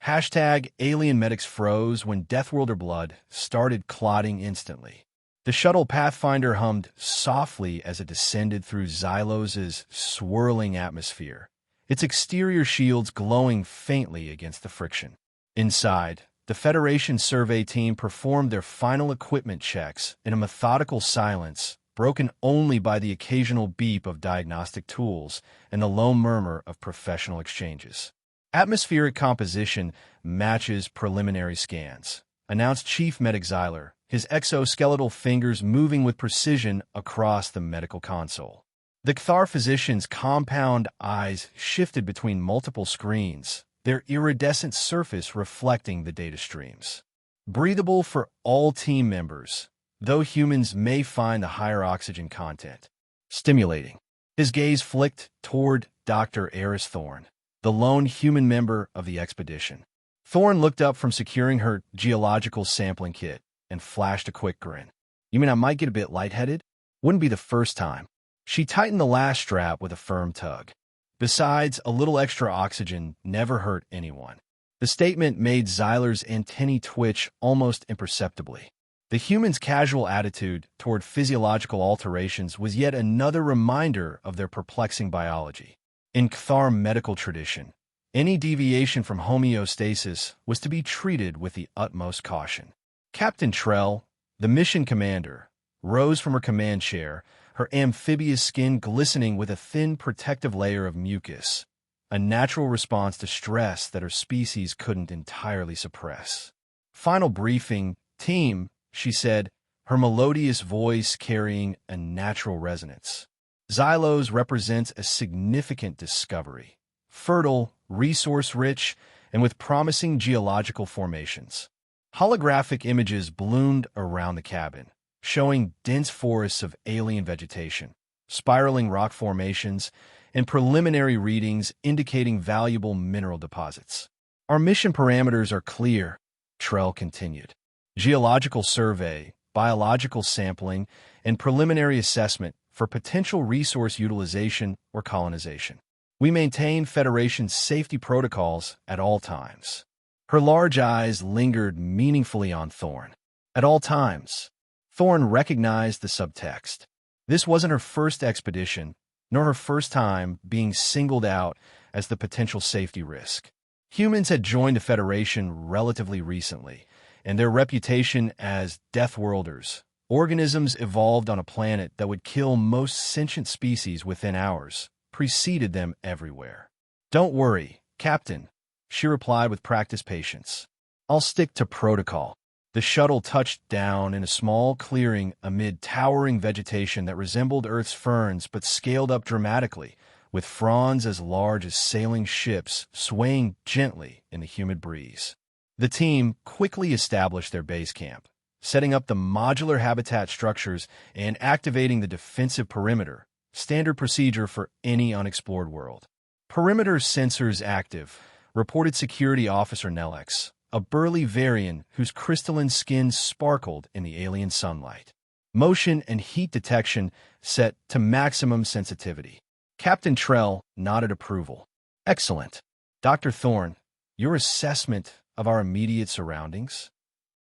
Hashtag alien medics froze when Deathworlder blood started clotting instantly. The shuttle Pathfinder hummed softly as it descended through Xylos's swirling atmosphere, its exterior shields glowing faintly against the friction. Inside, the Federation survey team performed their final equipment checks in a methodical silence, broken only by the occasional beep of diagnostic tools and the low murmur of professional exchanges. Atmospheric composition matches preliminary scans, announced Chief Medic Xyler, his exoskeletal fingers moving with precision across the medical console. The Cthar physician's compound eyes shifted between multiple screens, their iridescent surface reflecting the data streams. Breathable for all team members, though humans may find the higher oxygen content stimulating. His gaze flicked toward Dr. Eris Thorne, the lone human member of the expedition. Thorne looked up from securing her geological sampling kit and flashed a quick grin. "You mean I might get a bit lightheaded? Wouldn't be the first time." She tightened the last strap with a firm tug. Besides, a little extra oxygen never hurt anyone. The statement made Xyler's antennae twitch almost imperceptibly. The human's casual attitude toward physiological alterations was yet another reminder of their perplexing biology. In Cthar medical tradition, any deviation from homeostasis was to be treated with the utmost caution. Captain Trell, the mission commander, rose from her command chair, her amphibious skin glistening with a thin protective layer of mucus, a natural response to stress that her species couldn't entirely suppress. "Final briefing, team," she said, her melodious voice carrying a natural resonance. Xylos represents a significant discovery, fertile, resource-rich, and with promising geological formations. Holographic images bloomed around the cabin, showing dense forests of alien vegetation, spiraling rock formations, and preliminary readings indicating valuable mineral deposits. "Our mission parameters are clear," Trell continued. "Geological survey, biological sampling, and preliminary assessment for potential resource utilization or colonization. We maintain Federation safety protocols at all times." Her large eyes lingered meaningfully on Thorne. At all times. Thorne recognized the subtext. This wasn't her first expedition, nor her first time being singled out as the potential safety risk. Humans had joined the Federation relatively recently, and their reputation as Deathworlders, organisms evolved on a planet that would kill most sentient species within hours, preceded them everywhere. "Don't worry, Captain," she replied with practiced patience. "I'll stick to protocol." The shuttle touched down in a small clearing amid towering vegetation that resembled Earth's ferns but scaled up dramatically, with fronds as large as sailing ships swaying gently in the humid breeze. The team quickly established their base camp, setting up the modular habitat structures and activating the defensive perimeter, standard procedure for any unexplored world. "Perimeter sensors active," reported Security Officer Nellex, a burly Varian whose crystalline skin sparkled in the alien sunlight. "Motion and heat detection set to maximum sensitivity." Captain Trell nodded approval. "Excellent. Dr. Thorne, your assessment of our immediate surroundings?"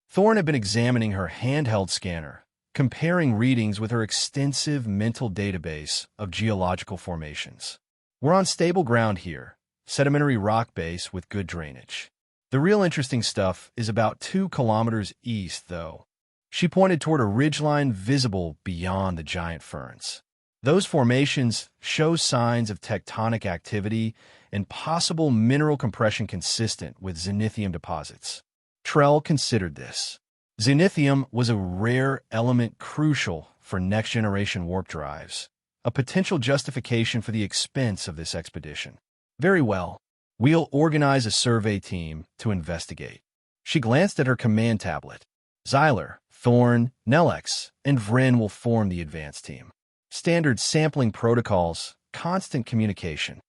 Thorne had been examining her handheld scanner, comparing readings with her extensive mental database of geological formations. "We're on stable ground here, sedimentary rock base with good drainage. The real interesting stuff is about 2 kilometers east, though." She pointed toward a ridgeline visible beyond the giant ferns. "Those formations show signs of tectonic activity and possible mineral compression consistent with xenithium deposits." Trell considered this. Xenithium was a rare element crucial for next-generation warp drives, a potential justification for the expense of this expedition. "Very well. We'll organize a survey team to investigate." She glanced at her command tablet. "Xyler, Thorne, Nellex, and Vren will form the advance team. Standard sampling protocols, constant communication."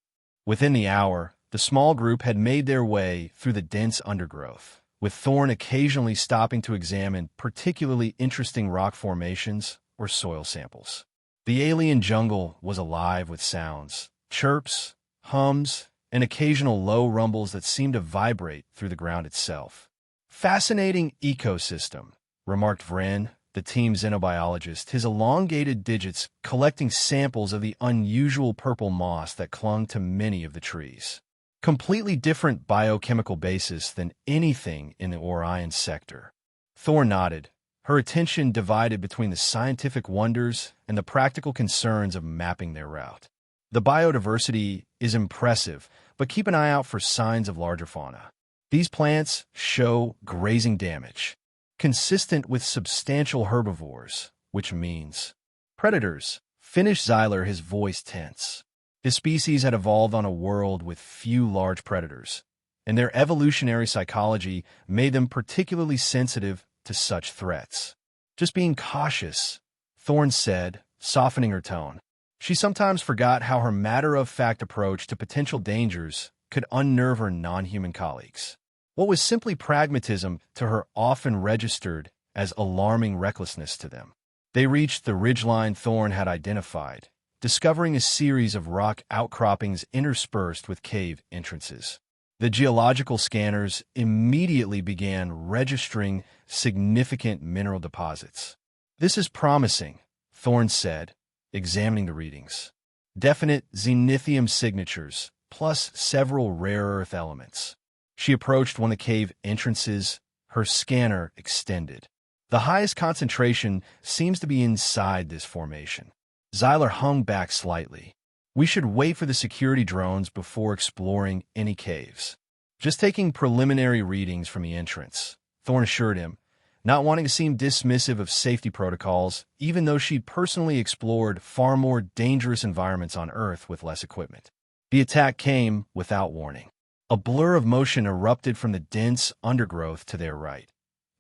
Within the hour, the small group had made their way through the dense undergrowth, with Thorne occasionally stopping to examine particularly interesting rock formations or soil samples. The alien jungle was alive with sounds, chirps, hums, and occasional low rumbles that seemed to vibrate through the ground itself. "Fascinating ecosystem," remarked Vren, the team's xenobiologist, his elongated digits collecting samples of the unusual purple moss that clung to many of the trees. "Completely different biochemical basis than anything in the Orion sector." Thorn nodded, her attention divided between the scientific wonders and the practical concerns of mapping their route. "The biodiversity is impressive, but keep an eye out for signs of larger fauna. These plants show grazing damage, consistent with substantial herbivores, which means predators," finished Xyler, his voice tense. His species had evolved on a world with few large predators, and their evolutionary psychology made them particularly sensitive to such threats. "Just being cautious," Thorn said, softening her tone. She sometimes forgot how her matter-of-fact approach to potential dangers could unnerve her non-human colleagues. What was simply pragmatism to her often registered as alarming recklessness to them. They reached the ridgeline Thorn had identified, discovering a series of rock outcroppings interspersed with cave entrances. The geological scanners immediately began registering significant mineral deposits. "This is promising," Thorn said, examining the readings. "Definite xenithium signatures, plus several rare earth elements." She approached one of the cave entrances, her scanner extended. "The highest concentration seems to be inside this formation." Xyler hung back slightly. "We should wait for the security drones before exploring any caves." "Just taking preliminary readings from the entrance," Thorn assured him, not wanting to seem dismissive of safety protocols, even though she'd personally explored far more dangerous environments on Earth with less equipment. The attack came without warning. A blur of motion erupted from the dense undergrowth to their right,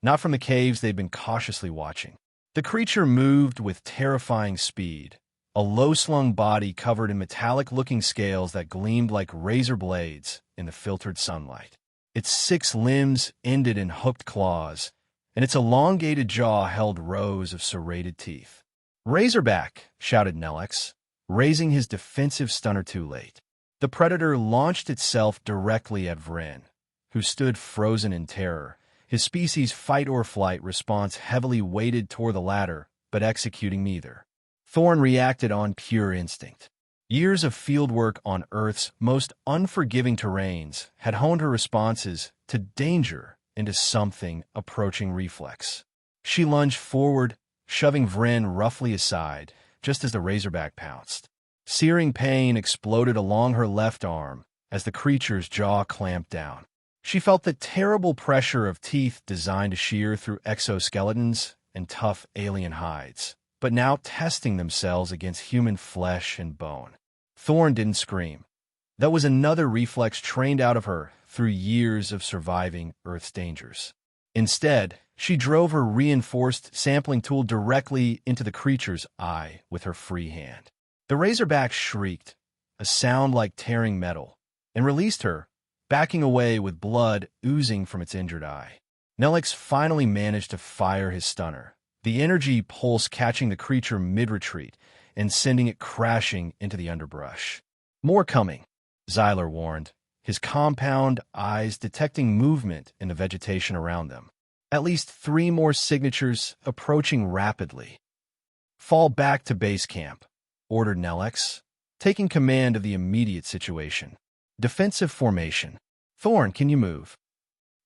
not from the caves they'd been cautiously watching. The creature moved with terrifying speed, a low-slung body covered in metallic-looking scales that gleamed like razor blades in the filtered sunlight. Its 6 limbs ended in hooked claws, and its elongated jaw held rows of serrated teeth. "Razorback!" shouted Nelix, raising his defensive stunner too late. The predator launched itself directly at Vren, who stood frozen in terror, his species' fight-or-flight response heavily weighted toward the latter, but executing neither. Thorn reacted on pure instinct. Years of fieldwork on Earth's most unforgiving terrains had honed her responses to danger into something approaching reflex. She lunged forward, shoving Vren roughly aside, just as the razorback pounced. Searing pain exploded along her left arm as the creature's jaw clamped down. She felt the terrible pressure of teeth designed to shear through exoskeletons and tough alien hides, but now testing themselves against human flesh and bone. Thorn didn't scream. That was another reflex trained out of her through years of surviving Earth's dangers. Instead, she drove her reinforced sampling tool directly into the creature's eye with her free hand. The razorback shrieked, a sound like tearing metal, and released her, backing away with blood oozing from its injured eye. Nelix finally managed to fire his stunner, the energy pulse catching the creature mid-retreat and sending it crashing into the underbrush. "More coming," Xyler warned, his compound eyes detecting movement in the vegetation around them. "At least 3 more signatures approaching rapidly." "Fall back to base camp," ordered Nelix, taking command of the immediate situation. "Defensive formation. Thorn, can you move?"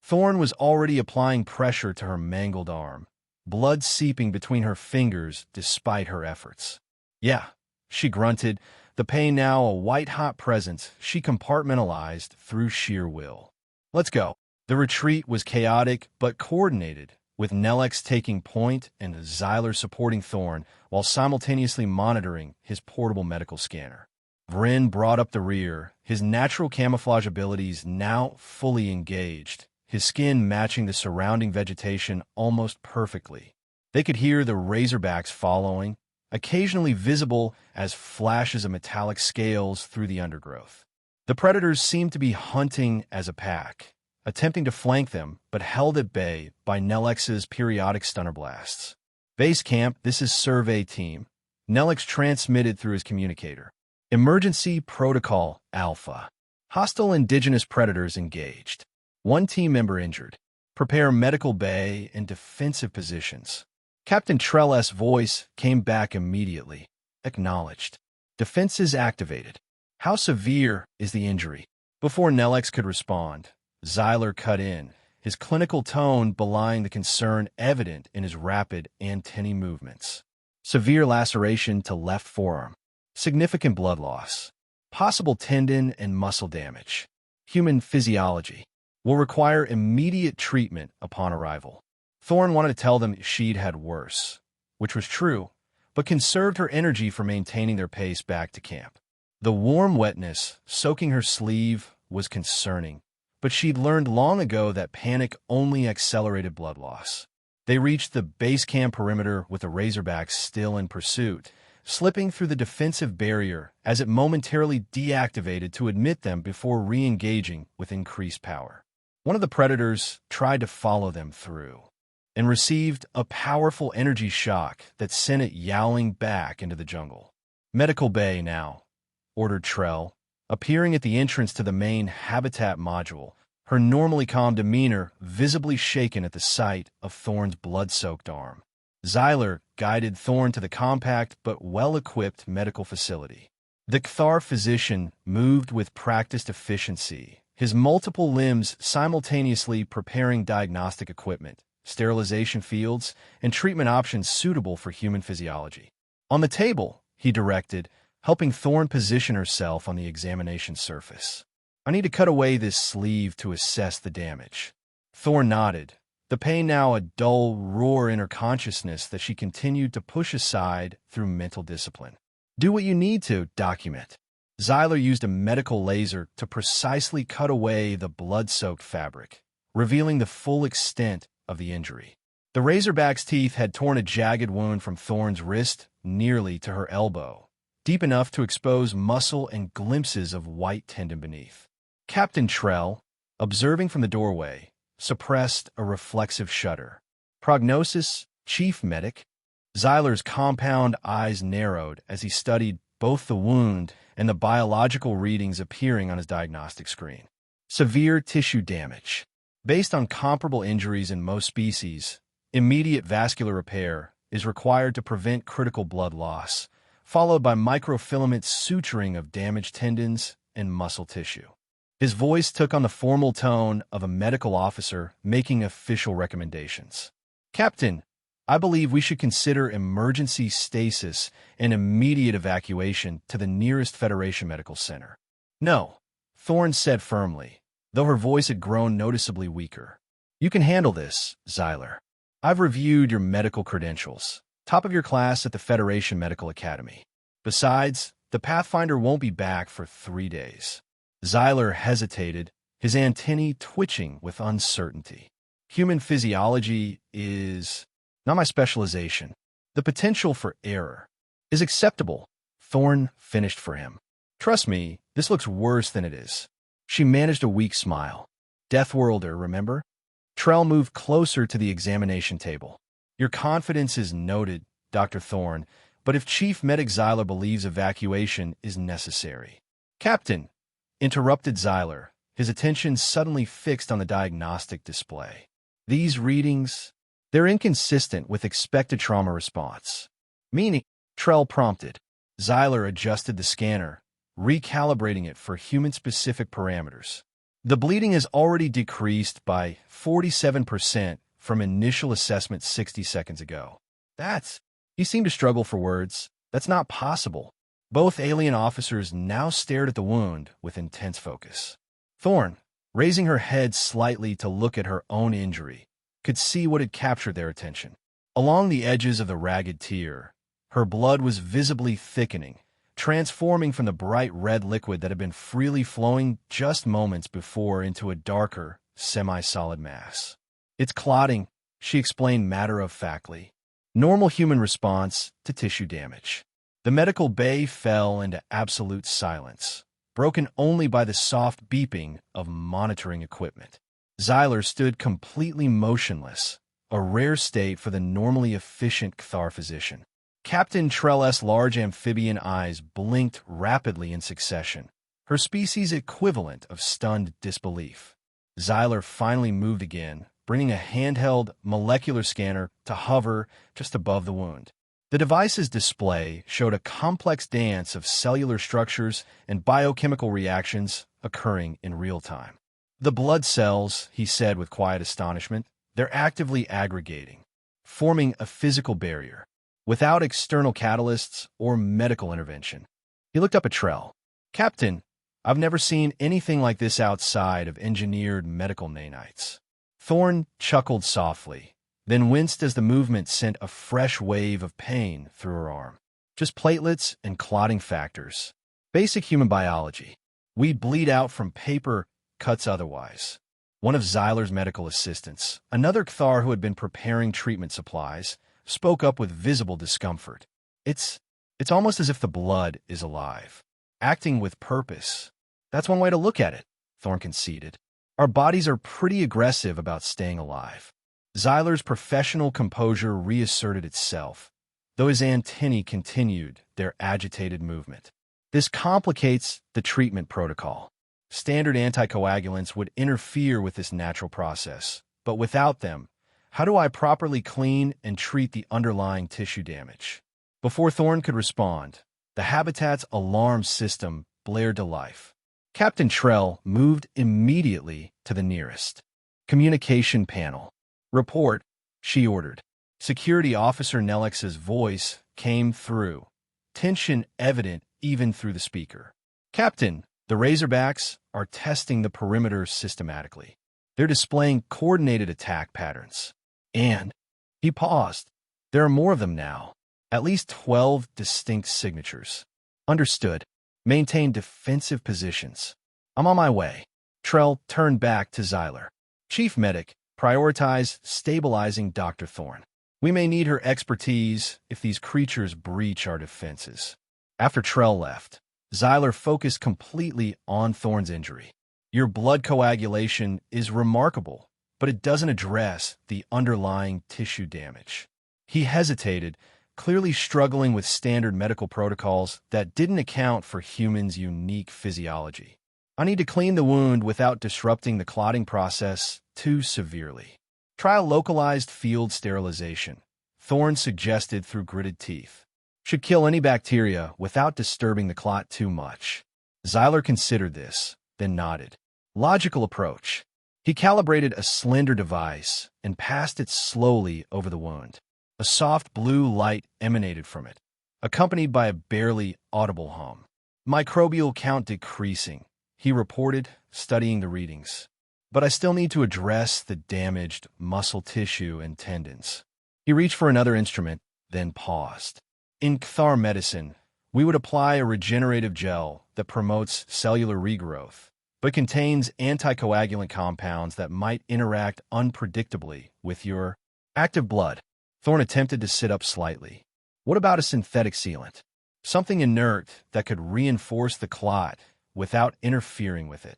Thorn was already applying pressure to her mangled arm, blood seeping between her fingers despite her efforts. "Yeah," she grunted, the pain now a white-hot presence she compartmentalized through sheer will. "Let's go." The retreat was chaotic but coordinated, with Nelix taking point and Xyler supporting Thorn while simultaneously monitoring his portable medical scanner. Vren brought up the rear, his natural camouflage abilities now fully engaged, his skin matching the surrounding vegetation almost perfectly. They could hear the razorbacks following, occasionally visible as flashes of metallic scales through the undergrowth. The predators seemed to be hunting as a pack, attempting to flank them, but held at bay by Nelix's periodic stunner blasts. "Base camp, this is Survey Team," Nelix transmitted through his communicator. "Emergency Protocol Alpha. Hostile indigenous predators engaged. One team member injured. Prepare medical bay and defensive positions. Captain Trell's voice came back immediately. Acknowledged. Defenses activated. How severe is the injury? Before Nelex could respond, Xyler cut in, his clinical tone belying the concern evident in his rapid antennae movements. Severe laceration to left forearm. Significant blood loss. Possible tendon and muscle damage. Human physiology. Will require immediate treatment upon arrival. Thorn wanted to tell them she'd had worse, which was true, but conserved her energy for maintaining their pace back to camp. The warm wetness soaking her sleeve was concerning, but she'd learned long ago that panic only accelerated blood loss. They reached the base camp perimeter with the Razorbacks still in pursuit, slipping through the defensive barrier as it momentarily deactivated to admit them before re-engaging with increased power. One of the predators tried to follow them through and received a powerful energy shock that sent it yowling back into the jungle. Medical bay now, ordered Trell, appearing at the entrance to the main habitat module, her normally calm demeanor visibly shaken at the sight of Thorn's blood-soaked arm. Xyler guided Thorn to the compact but well-equipped medical facility. The Cthar physician moved with practiced efficiency, his multiple limbs simultaneously preparing diagnostic equipment, sterilization fields, and treatment options suitable for human physiology. On the table, he directed, helping Thorn position herself on the examination surface. I need to cut away this sleeve to assess the damage. Thorn nodded, the pain now a dull roar in her consciousness that she continued to push aside through mental discipline. Do what you need to, document. Xyler used a medical laser to precisely cut away the blood-soaked fabric, revealing the full extent of the injury. The Razorback's teeth had torn a jagged wound from Thorn's wrist nearly to her elbow, deep enough to expose muscle and glimpses of white tendon beneath. Captain Trell, observing from the doorway, suppressed a reflexive shudder. Prognosis, Chief Medic? Xyler's compound eyes narrowed as he studied both the wound and the biological readings appearing on his diagnostic screen. Severe tissue damage. Based on comparable injuries in most species, immediate vascular repair is required to prevent critical blood loss, followed by microfilament suturing of damaged tendons and muscle tissue. His voice took on the formal tone of a medical officer making official recommendations. Captain, I believe we should consider emergency stasis and immediate evacuation to the nearest Federation Medical Center. No, Thorn said firmly, though her voice had grown noticeably weaker. You can handle this, Xyler. I've reviewed your medical credentials, top of your class at the Federation Medical Academy. Besides, the Pathfinder won't be back for 3 days. Xyler hesitated, his antennae twitching with uncertainty. Human physiology is not my specialization. The potential for error is acceptable. Thorn finished for him. Trust me, this looks worse than it is. She managed a weak smile. Deathworlder, remember? Trell moved closer to the examination table. Your confidence is noted, Dr. Thorn, but if Chief Medic Xyler believes evacuation is necessary. Captain, interrupted Xyler, his attention suddenly fixed on the diagnostic display. These readings, they're inconsistent with expected trauma response. Meaning, Trell prompted. Xyler adjusted the scanner, recalibrating it for human-specific parameters. The bleeding has already decreased by 47% from initial assessment 60 seconds ago. He seemed to struggle for words. That's not possible. Both alien officers now stared at the wound with intense focus. Thorn, raising her head slightly to look at her own injury, could see what had captured their attention. Along the edges of the ragged tear, her blood was visibly thickening, transforming from the bright red liquid that had been freely flowing just moments before into a darker, semi-solid mass. It's clotting, she explained matter-of-factly. Normal human response to tissue damage. The medical bay fell into absolute silence, broken only by the soft beeping of monitoring equipment. Xyler stood completely motionless, a rare state for the normally efficient Cthar physician. Captain Trell's large amphibian eyes blinked rapidly in succession, her species' equivalent of stunned disbelief. Xyler finally moved again, bringing a handheld molecular scanner to hover just above the wound. The device's display showed a complex dance of cellular structures and biochemical reactions occurring in real time. The blood cells, he said with quiet astonishment, they're actively aggregating, forming a physical barrier, without external catalysts or medical intervention. He looked up at Trell. Captain, I've never seen anything like this outside of engineered medical nanites. Thorn chuckled softly, then winced as the movement sent a fresh wave of pain through her arm. Just platelets and clotting factors. Basic human biology. We bleed out from paper cuts otherwise. One of Xyler's medical assistants, another Cthar who had been preparing treatment supplies, spoke up with visible discomfort. It's almost as if the blood is alive, acting with purpose. That's one way to look at it, Thorn conceded. Our bodies are pretty aggressive about staying alive. Xyler's professional composure reasserted itself, though his antennae continued their agitated movement. This complicates the treatment protocol. Standard anticoagulants would interfere with this natural process, but without them, how do I properly clean and treat the underlying tissue damage? Before Thorn could respond, the habitat's alarm system blared to life. Captain Trell moved immediately to the nearest communication panel. Report, she ordered. Security Officer Nellix's voice came through, tension evident even through the speaker. Captain, the Razorbacks are testing the perimeter systematically. They're displaying coordinated attack patterns. And, he paused, there are more of them now. At least 12 distinct signatures. Understood. Maintain defensive positions. I'm on my way. Trell turned back to Xyler. Chief Medic, prioritize stabilizing Dr. Thorn. We may need her expertise if these creatures breach our defenses. After Trell left, Xyler focused completely on Thorn's injury. Your blood coagulation is remarkable, but it doesn't address the underlying tissue damage. He hesitated, clearly struggling with standard medical protocols that didn't account for humans' unique physiology. I need to clean the wound without disrupting the clotting process too severely. Try a localized field sterilization, Thorn suggested through gritted teeth. Should kill any bacteria without disturbing the clot too much. Xyler considered this, then nodded. Logical approach. He calibrated a slender device and passed it slowly over the wound. A soft blue light emanated from it, accompanied by a barely audible hum. Microbial count decreasing, he reported, studying the readings. But I still need to address the damaged muscle tissue and tendons. He reached for another instrument, then paused. In Cthar medicine, we would apply a regenerative gel that promotes cellular regrowth, but contains anticoagulant compounds that might interact unpredictably with your active blood. Thorn attempted to sit up slightly. What about a synthetic sealant? Something inert that could reinforce the clot without interfering with it.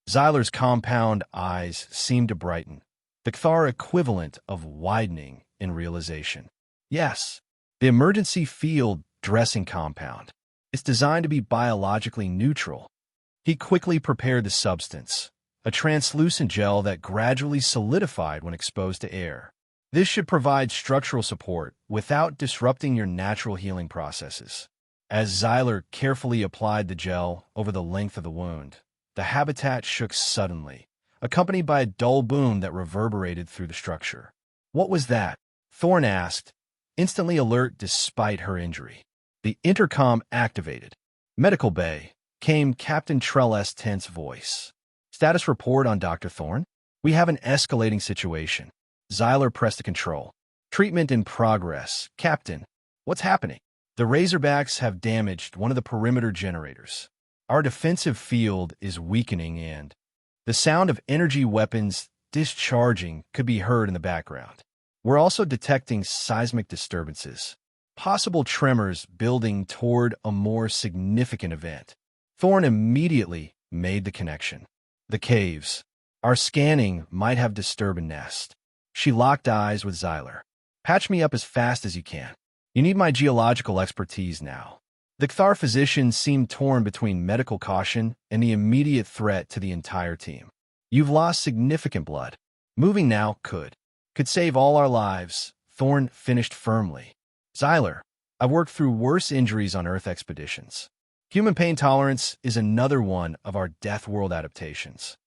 Xyler's compound eyes seemed to brighten, the Cthar equivalent of widening in realization. Yes, the emergency field dressing compound. It's designed to be biologically neutral. He quickly prepared the substance, a translucent gel that gradually solidified when exposed to air. This should provide structural support without disrupting your natural healing processes. As Xyler carefully applied the gel over the length of the wound, the habitat shook suddenly, accompanied by a dull boom that reverberated through the structure. What was that? Thorn asked, instantly alert despite her injury. The intercom activated. Medical Bay, came Captain Trell's tense voice. Status report on Dr. Thorn? We have an escalating situation. Xyler pressed the control. Treatment in progress. Captain, what's happening? The Razorbacks have damaged one of the perimeter generators. Our defensive field is weakening and the sound of energy weapons discharging could be heard in the background. We're also detecting seismic disturbances, possible tremors building toward a more significant event. Thorn immediately made the connection. The caves. Our scanning might have disturbed a nest. She locked eyes with Xyler. Patch me up as fast as you can. You need my geological expertise now. The Kthar physician seemed torn between medical caution and the immediate threat to the entire team. You've lost significant blood. Moving now could save all our lives, Thorn finished firmly. Xyler, I've worked through worse injuries on Earth expeditions. Human pain tolerance is another one of our Deathworld adaptations.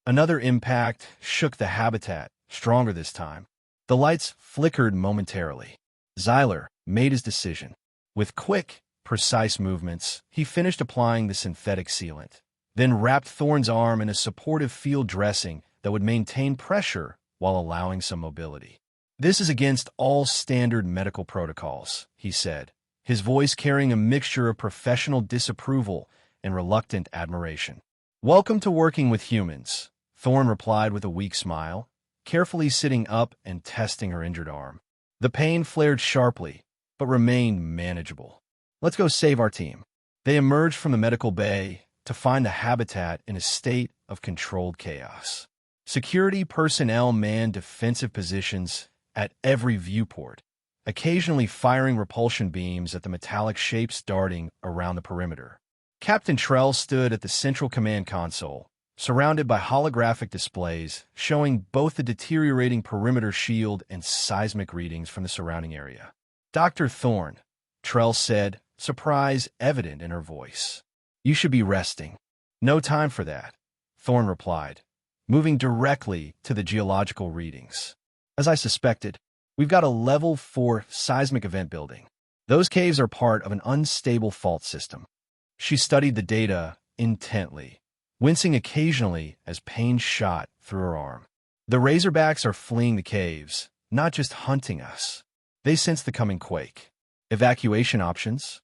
Another impact shook the habitat, stronger this time. The lights flickered momentarily. Xyler made his decision. With quick, precise movements, he finished applying the synthetic sealant, then wrapped Thorn's arm in a supportive field dressing that would maintain pressure while allowing some mobility. This is against all standard medical protocols, he said, his voice carrying a mixture of professional disapproval and reluctant admiration. Welcome to working with humans, Thorn replied with a weak smile, carefully sitting up and testing her injured arm. The pain flared sharply, but remained manageable. Let's go save our team. They emerged from the medical bay to find the habitat in a state of controlled chaos. Security personnel manned defensive positions at every viewport, occasionally firing repulsion beams at the metallic shapes darting around the perimeter. Captain Trell stood at the central command console, surrounded by holographic displays showing both the deteriorating perimeter shield and seismic readings from the surrounding area. Dr. Thorn, Trell said, surprise evident in her voice. You should be resting. No time for that, Thorn replied, moving directly to the geological readings. As I suspected, we've got a level 4 seismic event building. Those caves are part of an unstable fault system. She studied the data intently, wincing occasionally as pain shot through her arm. The Razorbacks are fleeing the caves, not just hunting us. They sense the coming quake. Evacuation options?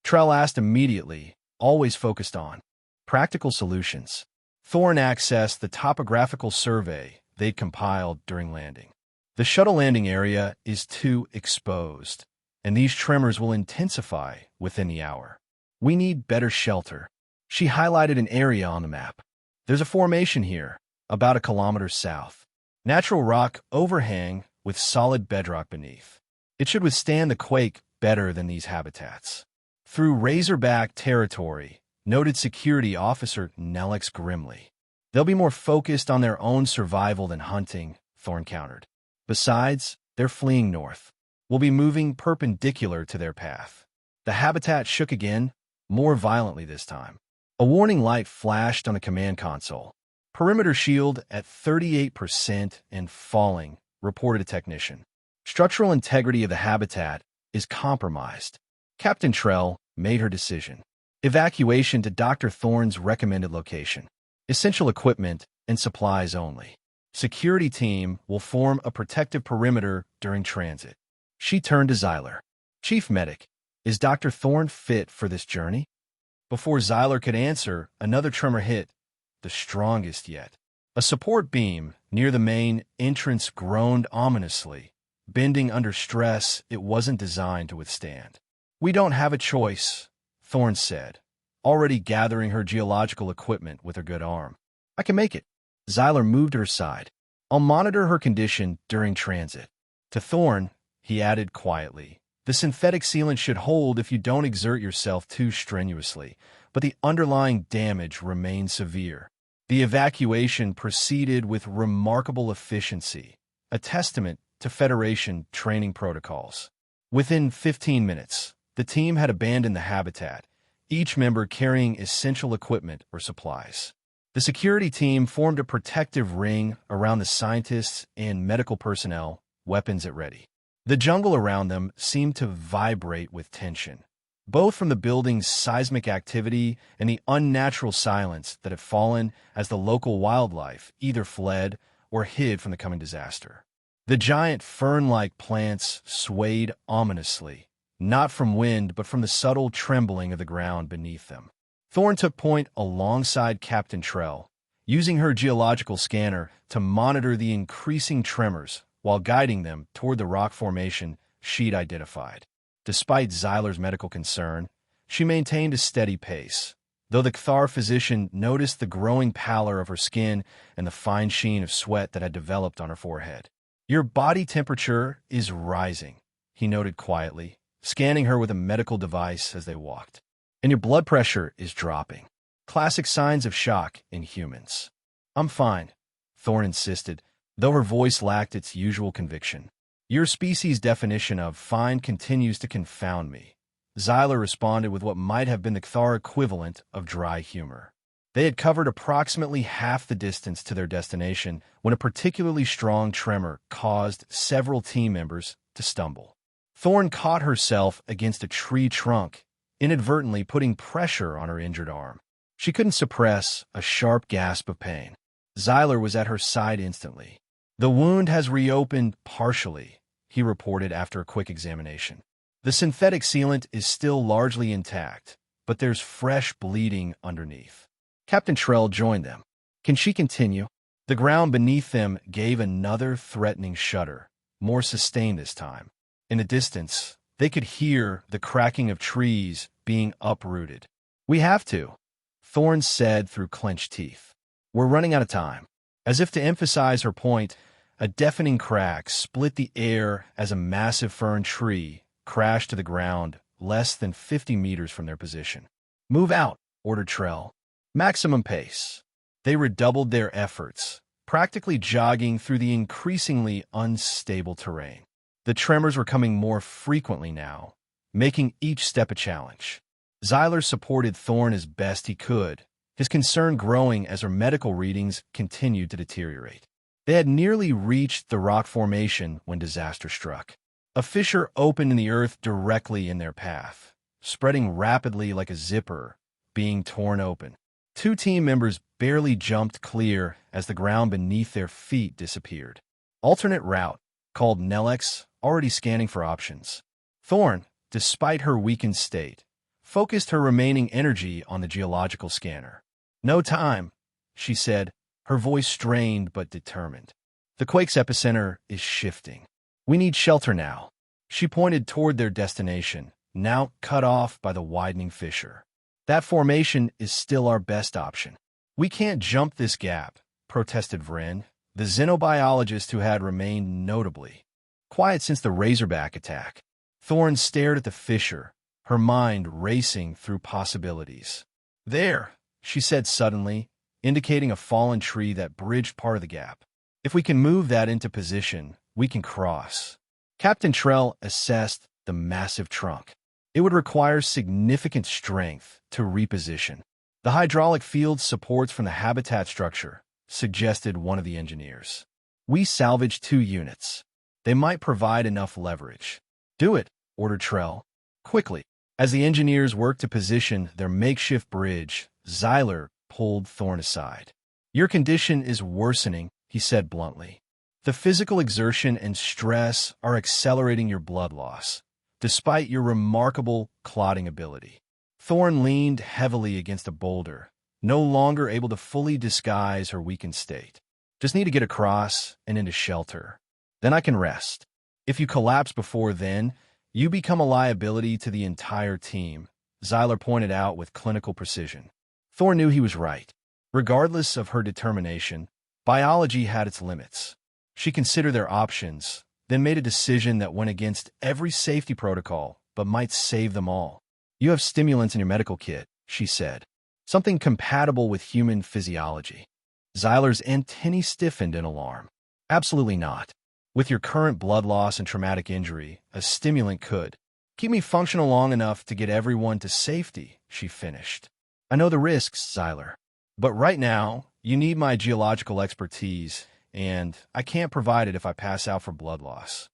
Trell asked immediately, always focused on practical solutions. Thorn accessed the topographical survey they'd compiled during landing. The shuttle landing area is too exposed, and these tremors will intensify within the hour. We need better shelter. She highlighted an area on the map. There's a formation here, about a kilometer south. Natural rock overhang with solid bedrock beneath. It should withstand the quake better than these habitats. Through Razorback territory, noted security officer Nelix grimly. They'll be more focused on their own survival than hunting, Thorn countered. Besides, they're fleeing north. We'll be moving perpendicular to their path. The habitat shook again, more violently this time. A warning light flashed on the command console. Perimeter shield at 38% and falling, reported a technician. Structural integrity of the habitat is compromised. Captain Trell made her decision. Evacuation to Dr. Thorn's recommended location. Essential equipment and supplies only. Security team will form a protective perimeter during transit. She turned to Xyler. Chief Medic, is Dr. Thorn fit for this journey? Before Xyler could answer, another tremor hit, the strongest yet. A support beam near the main entrance groaned ominously, bending under stress it wasn't designed to withstand. We don't have a choice, Thorn said, already gathering her geological equipment with her good arm. I can make it. Xyler moved to her side. I'll monitor her condition during transit. To Thorn, he added quietly, the synthetic sealant should hold if you don't exert yourself too strenuously, but the underlying damage remains severe. The evacuation proceeded with remarkable efficiency, a testament to Federation training protocols. Within 15 minutes, the team had abandoned the habitat, each member carrying essential equipment or supplies. The security team formed a protective ring around the scientists and medical personnel, weapons at ready. The jungle around them seemed to vibrate with tension, both from the building's seismic activity and the unnatural silence that had fallen as the local wildlife either fled or hid from the coming disaster. The giant fern-like plants swayed ominously, not from wind but from the subtle trembling of the ground beneath them. Thorn took point alongside Captain Trell, using her geological scanner to monitor the increasing tremors while guiding them toward the rock formation she'd identified. Despite Xyler's medical concern, she maintained a steady pace, though the Kthar physician noticed the growing pallor of her skin and the fine sheen of sweat that had developed on her forehead. Your body temperature is rising, he noted quietly, scanning her with a medical device as they walked. and your blood pressure is dropping. Classic signs of shock in humans. I'm fine, Thorn insisted, though her voice lacked its usual conviction. Your species' definition of fine continues to confound me. Xyler responded with what might have been the Cthar equivalent of dry humor. They had covered approximately half the distance to their destination when a particularly strong tremor caused several team members to stumble. Thorn caught herself against a tree trunk, inadvertently putting pressure on her injured arm. She couldn't suppress a sharp gasp of pain. Xyler was at her side instantly. The wound has reopened partially, he reported after a quick examination. The synthetic sealant is still largely intact, but there's fresh bleeding underneath. Captain Trell joined them. Can she continue? The ground beneath them gave another threatening shudder, more sustained this time. In the distance, they could hear the cracking of trees being uprooted. We have to, Thorn said through clenched teeth. We're running out of time. As if to emphasize her point, a deafening crack split the air as a massive fern tree crashed to the ground less than 50 meters from their position. Move out, ordered Trell. Maximum pace. They redoubled their efforts, practically jogging through the increasingly unstable terrain. The tremors were coming more frequently now, making each step a challenge. Xyler supported Thorn as best he could, his concern growing as her medical readings continued to deteriorate. They had nearly reached the rock formation when disaster struck. A fissure opened in the earth directly in their path, spreading rapidly like a zipper being torn open. Two team members barely jumped clear as the ground beneath their feet disappeared. Alternate route, called Nelex, already scanning for options. Thorn, despite her weakened state, focused her remaining energy on the geological scanner. No time, she said, her voice strained but determined. The quake's epicenter is shifting. We need shelter now. She pointed toward their destination, now cut off by the widening fissure. That formation is still our best option. We can't jump this gap, protested Vren, the xenobiologist who had remained notably quiet since the Razorback attack. Thorn stared at the fissure, her mind racing through possibilities. There, she said suddenly, indicating a fallen tree that bridged part of the gap. If we can move that into position, we can cross. Captain Trell assessed the massive trunk. It would require significant strength to reposition. The hydraulic field supports from the habitat structure, suggested one of the engineers. We salvaged 2 units. They might provide enough leverage. Do it, ordered Trell. Quickly. As the engineers worked to position their makeshift bridge, Xyler pulled Thorn aside. Your condition is worsening, he said bluntly. The physical exertion and stress are accelerating your blood loss, despite your remarkable clotting ability. Thorn leaned heavily against a boulder, no longer able to fully disguise her weakened state. Just need to get across and into shelter. Then I can rest. If you collapse before then, you become a liability to the entire team, Xyler pointed out with clinical precision. Thorn knew he was right. Regardless of her determination, biology had its limits. She considered their options, then made a decision that went against every safety protocol, but might save them all. You have stimulants in your medical kit, she said. Something compatible with human physiology. Xyler's antennae stiffened in alarm. Absolutely not. With your current blood loss and traumatic injury, a stimulant could. Keep me functional long enough to get everyone to safety, she finished. I know the risks, Xyler. But right now, you need my geological expertise, and I can't provide it if I pass out for blood loss.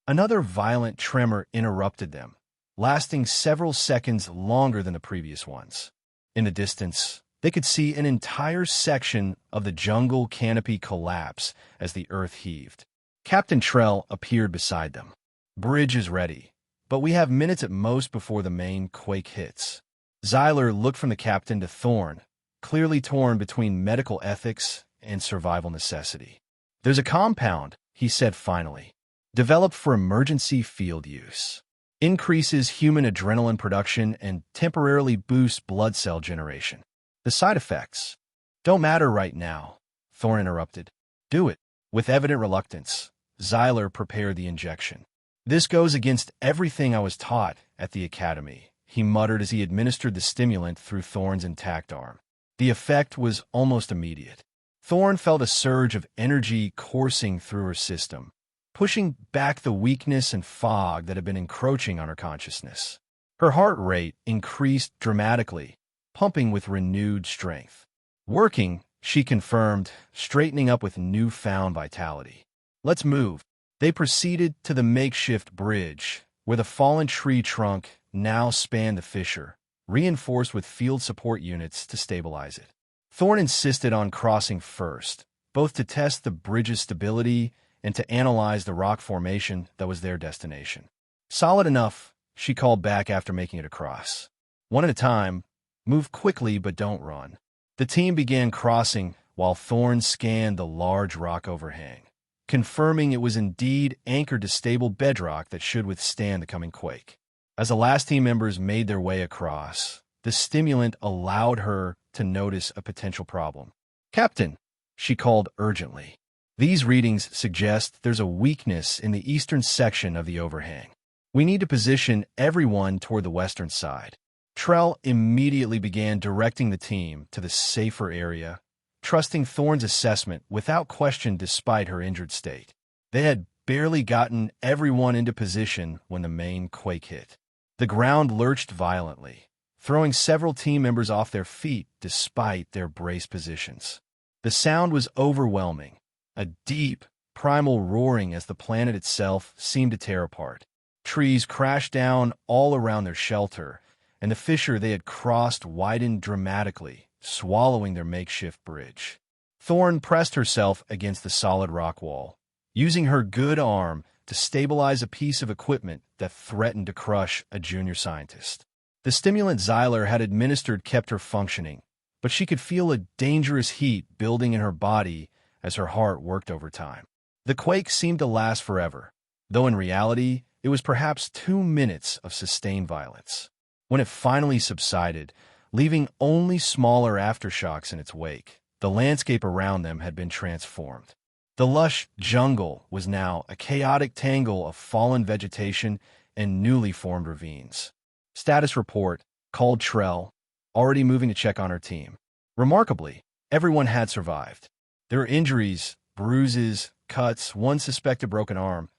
Another violent tremor interrupted them, lasting several seconds longer than the previous ones. In the distance, they could see an entire section of the jungle canopy collapse as the earth heaved. Captain Trell appeared beside them. Bridge is ready, but we have minutes at most before the main quake hits. Xyler looked from the captain to Thorn, clearly torn between medical ethics and survival necessity. There's a compound, he said finally, developed for emergency field use. Increases human adrenaline production and temporarily boosts blood cell generation. The side effects don't matter right now, Thorn interrupted. Do it. With evident reluctance, Xyler prepared the injection. This goes against everything I was taught at the academy, he muttered as he administered the stimulant through Thorn's intact arm. The effect was almost immediate. Thorn felt a surge of energy coursing through her system, pushing back the weakness and fog that had been encroaching on her consciousness. Her heart rate increased dramatically, pumping with renewed strength. Working, she confirmed, straightening up with newfound vitality. Let's move. They proceeded to the makeshift bridge, where the fallen tree trunk now spanned the fissure, reinforced with field support units to stabilize it. Thorn insisted on crossing first, both to test the bridge's stability and to analyze the rock formation that was their destination. Solid enough, she called back after making it across. One at a time, move quickly but don't run. The team began crossing while Thorn scanned the large rock overhang, confirming it was indeed anchored to stable bedrock that should withstand the coming quake. As the last team members made their way across, the stimulant allowed her to notice a potential problem. "Captain," she called urgently. "These readings suggest there's a weakness in the eastern section of the overhang. We need to position everyone toward the western side." Trell immediately began directing the team to the safer area, trusting Thorn's assessment without question despite her injured state. They had barely gotten everyone into position when the main quake hit. The ground lurched violently, throwing several team members off their feet despite their brace positions. The sound was overwhelming, a deep, primal roaring as the planet itself seemed to tear apart. Trees crashed down all around their shelter, and the fissure they had crossed widened dramatically, swallowing their makeshift bridge. Thorn pressed herself against the solid rock wall, using her good arm to stabilize a piece of equipment that threatened to crush a junior scientist. The stimulant Xyler had administered kept her functioning, but she could feel a dangerous heat building in her body as her heart worked overtime. The quake seemed to last forever, though in reality, it was perhaps 2 minutes of sustained violence. When it finally subsided, leaving only smaller aftershocks in its wake, the landscape around them had been transformed. The lush jungle was now a chaotic tangle of fallen vegetation and newly formed ravines. Status report, called Trell, already moving to check on her team. Remarkably, everyone had survived. There were injuries, bruises, cuts, one suspected broken arm,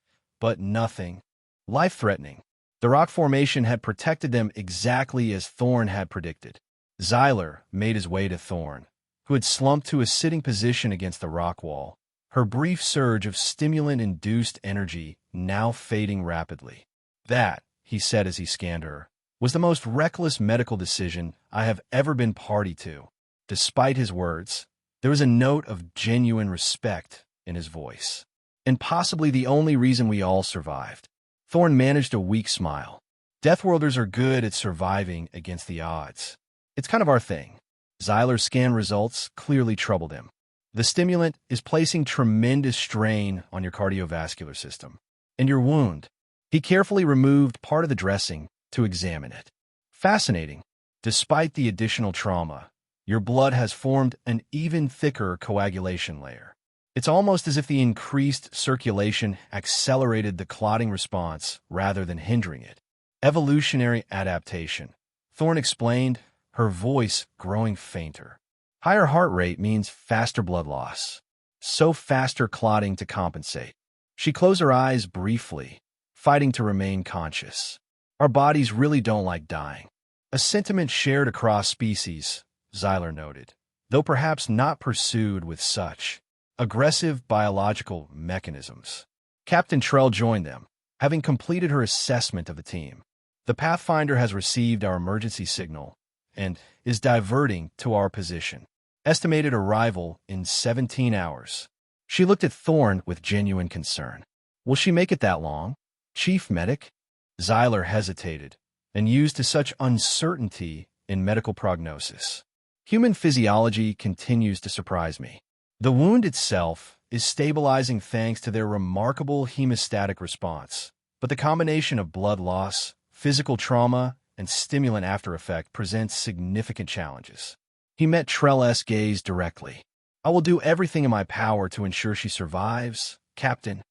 but nothing life-threatening. The rock formation had protected them exactly as Thorn had predicted. Xyler made his way to Thorn, who had slumped to a sitting position against the rock wall, her brief surge of stimulant-induced energy now fading rapidly. "That," he said as he scanned her, "was the most reckless medical decision I have ever been party to." Despite his words, there was a note of genuine respect in his voice. "And possibly the only reason we all survived." Thorn managed a weak smile. "Deathworlders are good at surviving against the odds. It's kind of our thing." Xyler's scan results clearly troubled him. "The stimulant is placing tremendous strain on your cardiovascular system. And your wound." He carefully removed part of the dressing to examine it. "Fascinating. Despite the additional trauma, your blood has formed an even thicker coagulation layer. It's almost as if the increased circulation accelerated the clotting response rather than hindering it. Evolutionary adaptation," Thorn explained, her voice growing fainter. "Higher heart rate means faster blood loss, so faster clotting to compensate." She closed her eyes briefly, fighting to remain conscious. "Our bodies really don't like dying." A sentiment shared across species, Xyler noted, though perhaps not pursued with such aggressive biological mechanisms. Captain Trell joined them, having completed her assessment of the team. "The Pathfinder has received our emergency signal and is diverting to our position. Estimated arrival in 17 hours. She looked at Thorn with genuine concern. "Will she make it that long, Chief Medic?" Xyler hesitated, and used to such uncertainty in medical prognosis. "Human physiology continues to surprise me. The wound itself is stabilizing thanks to their remarkable hemostatic response, but the combination of blood loss, physical trauma, and stimulant after effect presents significant challenges." He met Trell's gaze directly. "I will do everything in my power to ensure she survives, Captain."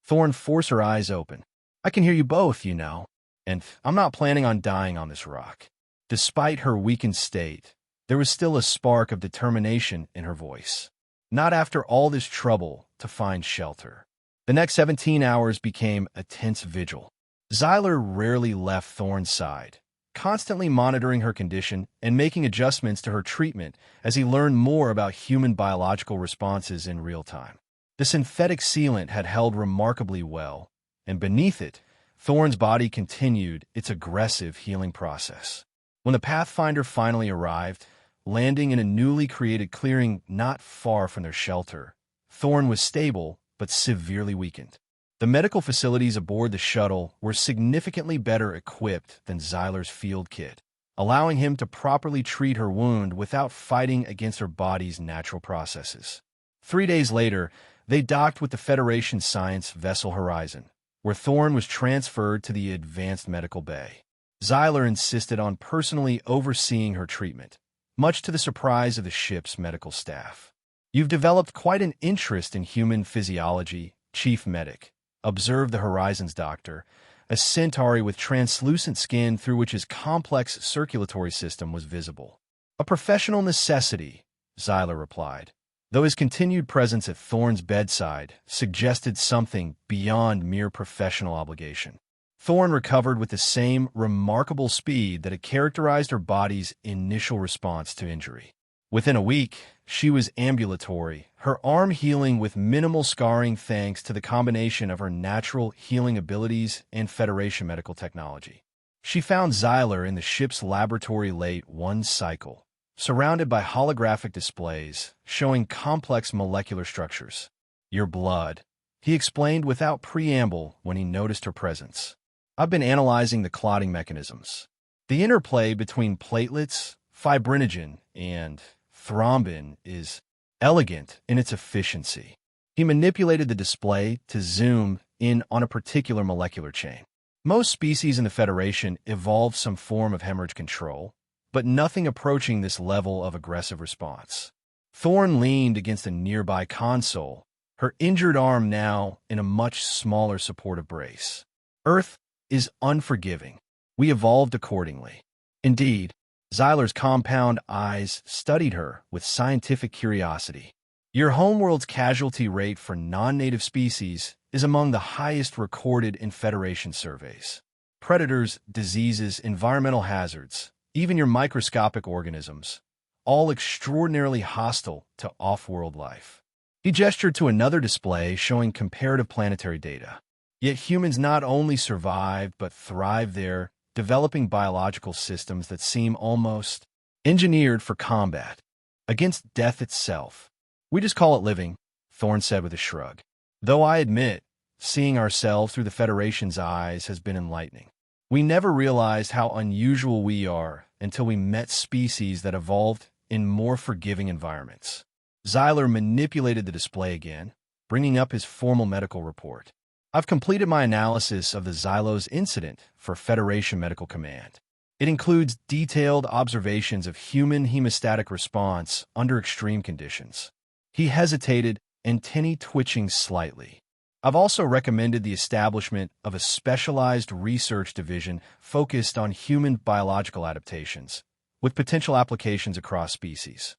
Thorn forced her eyes open. "I can hear you both, you know." and I'm not planning on dying on this rock. Despite her weakened state, there was still a spark of determination in her voice. Not after all this trouble to find shelter. The next 17 hours became a tense vigil. Xyler rarely left Thorn's side, constantly monitoring her condition and making adjustments to her treatment as he learned more about human biological responses in real time. The synthetic sealant had held remarkably well, and beneath it, Thorn's body continued its aggressive healing process. When the Pathfinder finally arrived, landing in a newly created clearing not far from their shelter, Thorn was stable but severely weakened. The medical facilities aboard the shuttle were significantly better equipped than Xyler's field kit, allowing him to properly treat her wound without fighting against her body's natural processes. 3 days later, they docked with the Federation science vessel Horizon, where Thorn was transferred to the Advanced Medical Bay. Xyler insisted on personally overseeing her treatment, much to the surprise of the ship's medical staff. "You've developed quite an interest in human physiology, Chief Medic," observed the Horizon's doctor, a centauri with translucent skin through which his complex circulatory system was visible. "A professional necessity," Xyler replied, though his continued presence at Thorn's bedside suggested something beyond mere professional obligation. Thorn recovered with the same remarkable speed that had characterized her body's initial response to injury. Within a week, she was ambulatory, her arm healing with minimal scarring thanks to the combination of her natural healing abilities and Federation medical technology. She found Xyler in the ship's laboratory late one cycle, surrounded by holographic displays showing complex molecular structures. "Your blood," he explained without preamble when he noticed her presence. "I've been analyzing the clotting mechanisms. The interplay between platelets, fibrinogen, and thrombin is elegant in its efficiency." He manipulated the display to zoom in on a particular molecular chain. Most species in the Federation evolved some form of hemorrhage control, but nothing approaching this level of aggressive response. Thorn leaned against a nearby console, her injured arm now in a much smaller supportive brace. "Earth is unforgiving. We evolved accordingly." Indeed, Xyler's compound eyes studied her with scientific curiosity. "Your homeworld's casualty rate for non-native species is among the highest recorded in Federation surveys. Predators, diseases, environmental hazards, even your microscopic organisms, all extraordinarily hostile to off-world life." He gestured to another display showing comparative planetary data. Yet humans not only survive but thrive there, developing biological systems that seem almost engineered for combat, against death itself. "We just call it living," Thorn said with a shrug. "Though I admit, seeing ourselves through the Federation's eyes has been enlightening. We never realized how unusual we are until we met species that evolved in more forgiving environments." Xyler manipulated the display again, bringing up his formal medical report. "I've completed my analysis of the Xylos incident for Federation Medical Command. It includes detailed observations of human hemostatic response under extreme conditions." He hesitated, antennae twitching slightly. "I've also recommended the establishment of a specialized research division focused on human biological adaptations, with potential applications across species."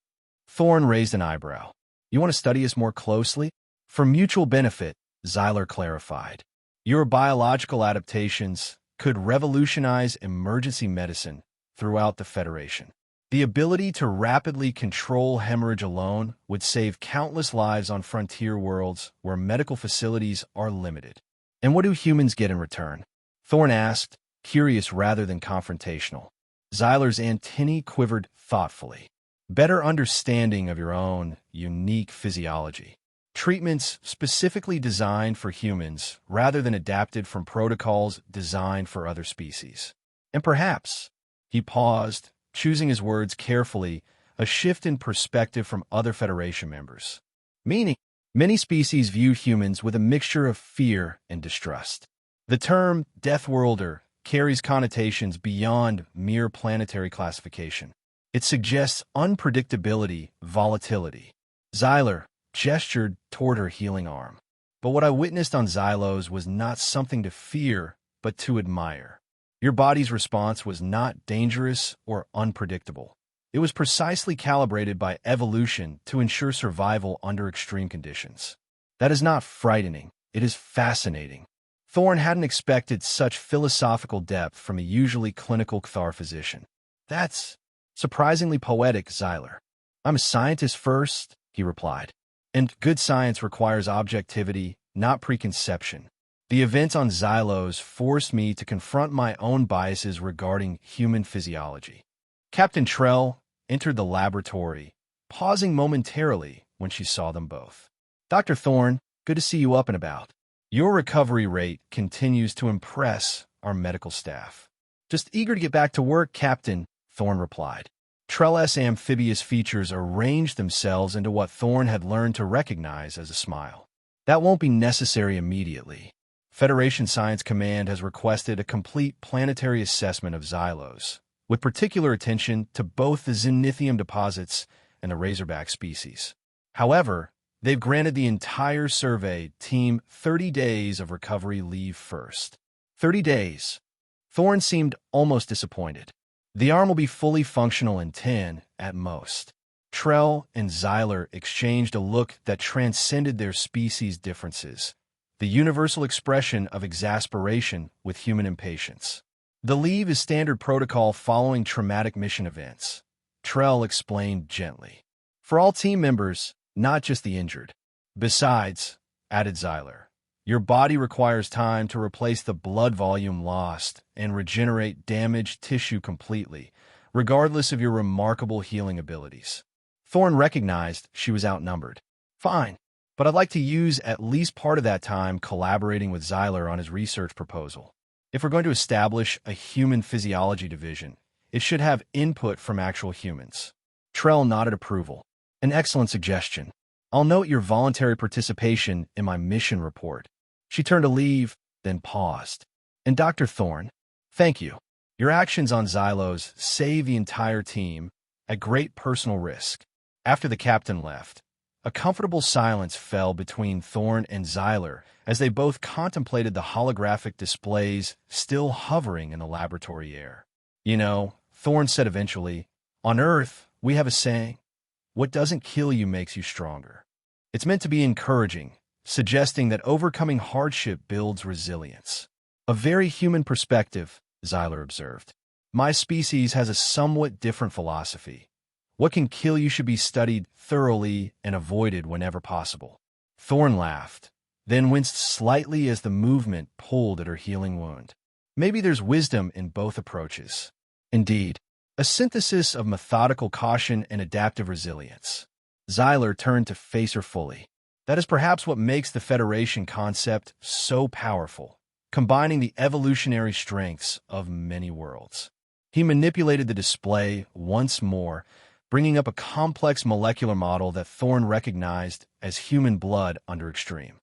Thorn raised an eyebrow. "You want to study us more closely?" "For mutual benefit," Xyler clarified. "Your biological adaptations could revolutionize emergency medicine throughout the Federation. The ability to rapidly control hemorrhage alone would save countless lives on frontier worlds where medical facilities are limited." "And what do humans get in return?" Thorn asked, curious rather than confrontational. Xyler's antennae quivered thoughtfully. "Better understanding of your own unique physiology. Treatments specifically designed for humans rather than adapted from protocols designed for other species. And perhaps," he paused, choosing his words carefully, a shift in perspective from other Federation members. "Meaning, many species view humans with a mixture of fear and distrust. The term Deathworlder carries connotations beyond mere planetary classification. It suggests unpredictability, volatility." Xyler gestured toward her healing arm. "But what I witnessed on Xylos was not something to fear, but to admire. Your body's response was not dangerous or unpredictable. It was precisely calibrated by evolution to ensure survival under extreme conditions. That is not frightening. It is fascinating. Thorne hadn't expected such philosophical depth from a usually clinical Kthar physician. That's surprisingly poetic, Xyler. I'm a scientist first, he replied. And good science requires objectivity, not preconception. The events on Xylos forced me to confront my own biases regarding human physiology. Captain Trell entered the laboratory, pausing momentarily when she saw them both. Dr. Thorne, good to see you up and about. Your recovery rate continues to impress our medical staff. Just eager to get back to work, Captain, Thorne replied. Trell's amphibious features arranged themselves into what Thorne had learned to recognize as a smile. That won't be necessary immediately. Federation Science Command has requested a complete planetary assessment of Xylos, with particular attention to both the Zenithium deposits and the Razorback species. However, they've granted the entire survey team 30 days of recovery leave first. 30 days. Thorne seemed almost disappointed. The arm will be fully functional in 10 at most. Trell and Xyler exchanged a look that transcended their species differences, the universal expression of exasperation with human impatience. The leave is standard protocol following traumatic mission events, Trell explained gently. For all team members, not just the injured. Besides, added Xyler, your body requires time to replace the blood volume lost and regenerate damaged tissue completely, regardless of your remarkable healing abilities. Thorne recognized she was outnumbered. Fine, but I'd like to use at least part of that time collaborating with Xyler on his research proposal. If we're going to establish a human physiology division, it should have input from actual humans. Trell nodded approval. An excellent suggestion. I'll note your voluntary participation in my mission report. She turned to leave, then paused. And Dr. Thorne, thank you. Your actions on Xylos saved the entire team at great personal risk. After the captain left, a comfortable silence fell between Thorne and Xyler as they both contemplated the holographic displays still hovering in the laboratory air. You know, Thorne said eventually, on Earth, we have a saying, what doesn't kill you makes you stronger. It's meant to be encouraging, suggesting that overcoming hardship builds resilience. A very human perspective, Xyler observed. My species has a somewhat different philosophy. What can kill you should be studied thoroughly and avoided whenever possible. Thorne laughed, then winced slightly as the movement pulled at her healing wound. Maybe there's wisdom in both approaches. Indeed, a synthesis of methodical caution and adaptive resilience. Xyler turned to face her fully. That is perhaps what makes the Federation concept so powerful, combining the evolutionary strengths of many worlds. He manipulated the display once more, bringing up a complex molecular model that Thorne recognized as human blood under extreme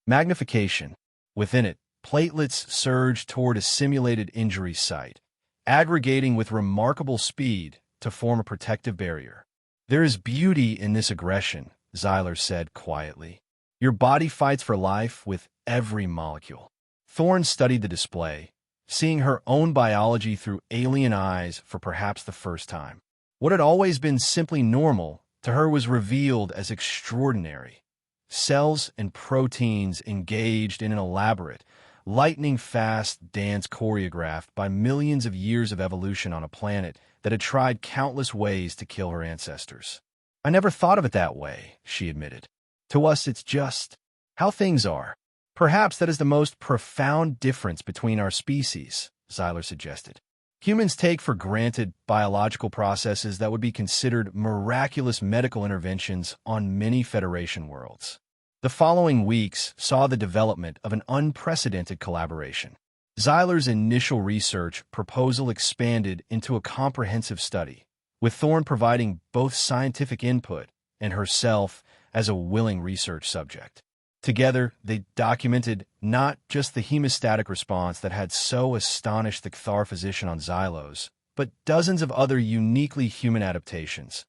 magnification. Within it, platelets surged toward a simulated injury site, aggregating with remarkable speed to form a protective barrier. There is beauty in this aggression, Xyler said quietly. Your body fights for life with every molecule. Thorne studied the display, seeing her own biology through alien eyes for perhaps the first time. What had always been simply normal to her was revealed as extraordinary. Cells and proteins engaged in an elaborate, lightning-fast dance choreographed by millions of years of evolution on a planet that had tried countless ways to kill her ancestors. I never thought of it that way, she admitted. To us, it's just how things are. Perhaps that is the most profound difference between our species, Xyler suggested. Humans take for granted biological processes that would be considered miraculous medical interventions on many Federation worlds. The following weeks saw the development of an unprecedented collaboration. Xyler's initial research proposal expanded into a comprehensive study, with Thorne providing both scientific input and herself as a willing research subject. Together, they documented not just the hemostatic response that had so astonished the Kthar physician on Xylos, but dozens of other uniquely human adaptations: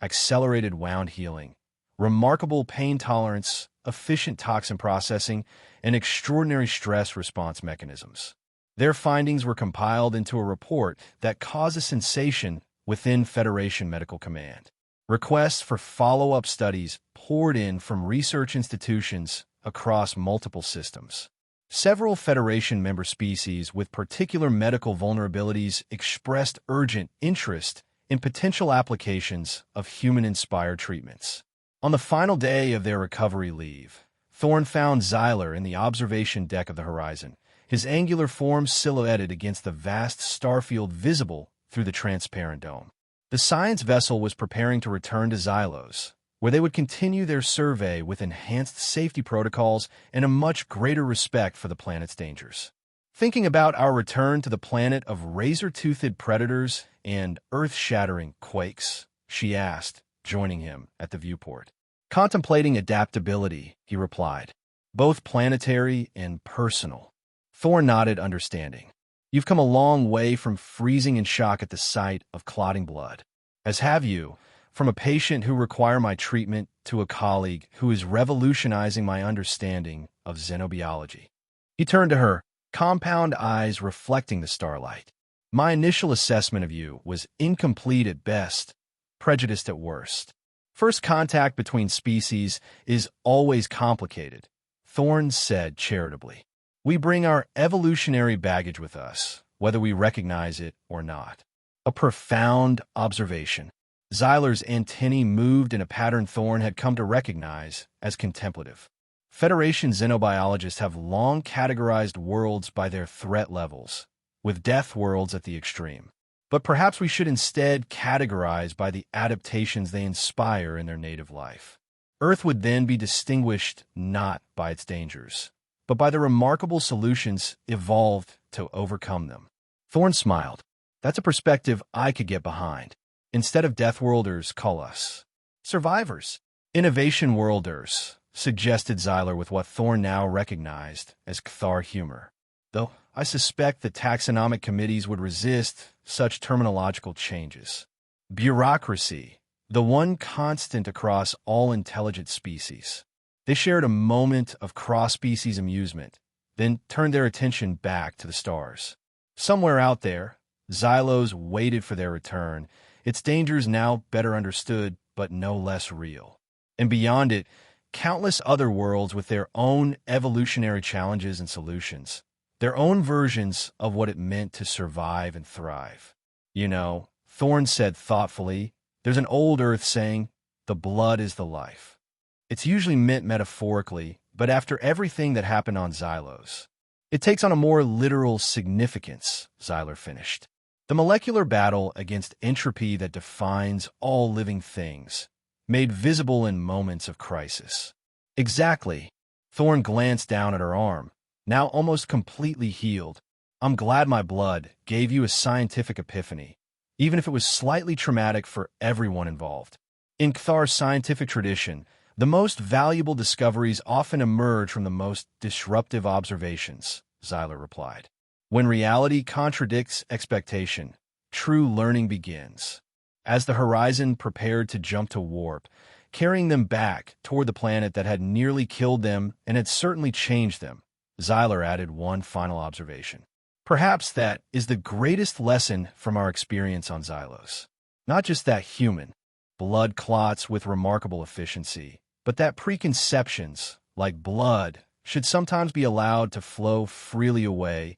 accelerated wound healing, remarkable pain tolerance, efficient toxin processing, and extraordinary stress response mechanisms. Their findings were compiled into a report that caused a sensation within Federation Medical Command. Requests for follow-up studies poured in from research institutions across multiple systems. Several Federation member species with particular medical vulnerabilities expressed urgent interest in potential applications of human-inspired treatments. On the final day of their recovery leave, Thorne found Xyler in the observation deck of the Horizon, his angular form silhouetted against the vast starfield visible through the transparent dome. The science vessel was preparing to return to Xylos, where they would continue their survey with enhanced safety protocols and a much greater respect for the planet's dangers. Thinking about our return to the planet of razor-toothed predators and earth-shattering quakes, she asked, joining him at the viewport. Contemplating adaptability, he replied, both planetary and personal. Thorne nodded, understanding. You've come a long way from freezing in shock at the sight of clotting blood. As have you, from a patient who requires my treatment to a colleague who is revolutionizing my understanding of xenobiology. He turned to her, compound eyes reflecting the starlight. My initial assessment of you was incomplete at best, prejudiced at worst. First contact between species is always complicated, Thorne said charitably. We bring our evolutionary baggage with us, whether we recognize it or not. A profound observation. Xyler's antennae moved in a pattern Thorne had come to recognize as contemplative. Federation xenobiologists have long categorized worlds by their threat levels, with death worlds at the extreme. But perhaps we should instead categorize by the adaptations they inspire in their native life. Earth would then be distinguished not by its dangers, but by the remarkable solutions evolved to overcome them. Thorne smiled. That's a perspective I could get behind. Instead of Deathworlders, call us survivors. Innovation worlders, suggested Xyler with what Thorne now recognized as Cthar humor. Though I suspect the taxonomic committees would resist such terminological changes. Bureaucracy, the one constant across all intelligent species. They shared a moment of cross-species amusement, then turned their attention back to the stars. Somewhere out there, Xylos waited for their return, its dangers now better understood, but no less real. And beyond it, countless other worlds with their own evolutionary challenges and solutions, their own versions of what it meant to survive and thrive. You know, Thorne said thoughtfully, there's an old Earth saying, the blood is the life. It's usually meant metaphorically, but after everything that happened on Xylos, it takes on a more literal significance, Xyler finished. The molecular battle against entropy that defines all living things, made visible in moments of crisis. Exactly. Thorne glanced down at her arm, now almost completely healed. I'm glad my blood gave you a scientific epiphany, even if it was slightly traumatic for everyone involved. In Cthar's scientific tradition, the most valuable discoveries often emerge from the most disruptive observations, Xyler replied. When reality contradicts expectation, true learning begins. As the Horizon prepared to jump to warp, carrying them back toward the planet that had nearly killed them and had certainly changed them, Xyler added one final observation. Perhaps that is the greatest lesson from our experience on Xylos. Not just that human blood clots with remarkable efficiency, but that preconceptions, like blood, should sometimes be allowed to flow freely away,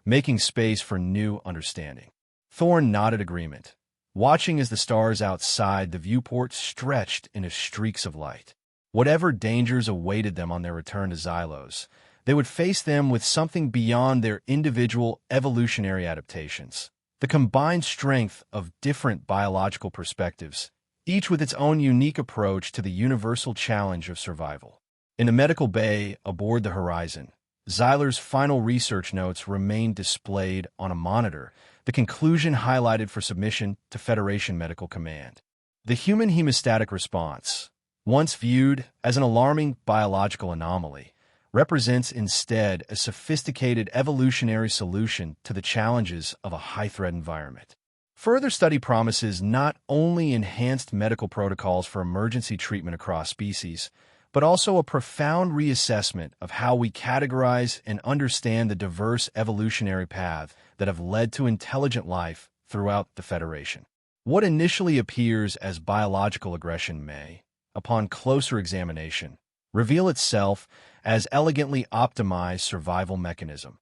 making space for new understanding. Thorne nodded agreement, watching as the stars outside the viewport stretched into streaks of light. Whatever dangers awaited them on their return to Xylos, they would face them with something beyond their individual evolutionary adaptations. The combined strength of different biological perspectives, each with its own unique approach to the universal challenge of survival. In the medical bay aboard the Horizon, Xyler's final research notes remained displayed on a monitor, the conclusion highlighted for submission to Federation Medical Command. The human hemostatic response, once viewed as an alarming biological anomaly, represents instead a sophisticated evolutionary solution to the challenges of a high-threat environment. Further study promises not only enhanced medical protocols for emergency treatment across species, but also a profound reassessment of how we categorize and understand the diverse evolutionary paths that have led to intelligent life throughout the Federation. What initially appears as biological aggression may, upon closer examination, reveal itself as elegantly optimized survival mechanism.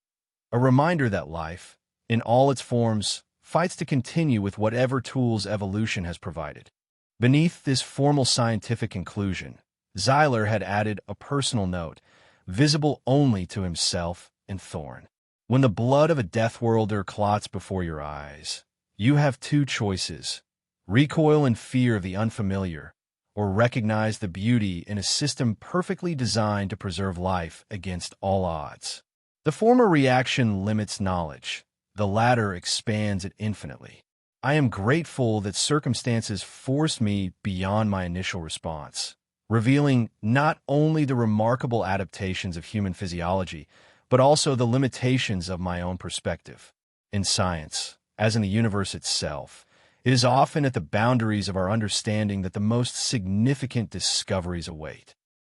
A reminder that life, in all its forms, fights to continue with whatever tools evolution has provided. Beneath this formal scientific conclusion, Xyler had added a personal note, visible only to himself and Thorn. When the blood of a Deathworlder clots before your eyes, you have two choices: recoil in fear of the unfamiliar, or recognize the beauty in a system perfectly designed to preserve life against all odds. The former reaction limits knowledge. The latter expands it infinitely. I am grateful that circumstances forced me beyond my initial response, revealing not only the remarkable adaptations of human physiology, but also the limitations of my own perspective. In science, as in the universe itself, it is often at the boundaries of our understanding that the most significant discoveries await.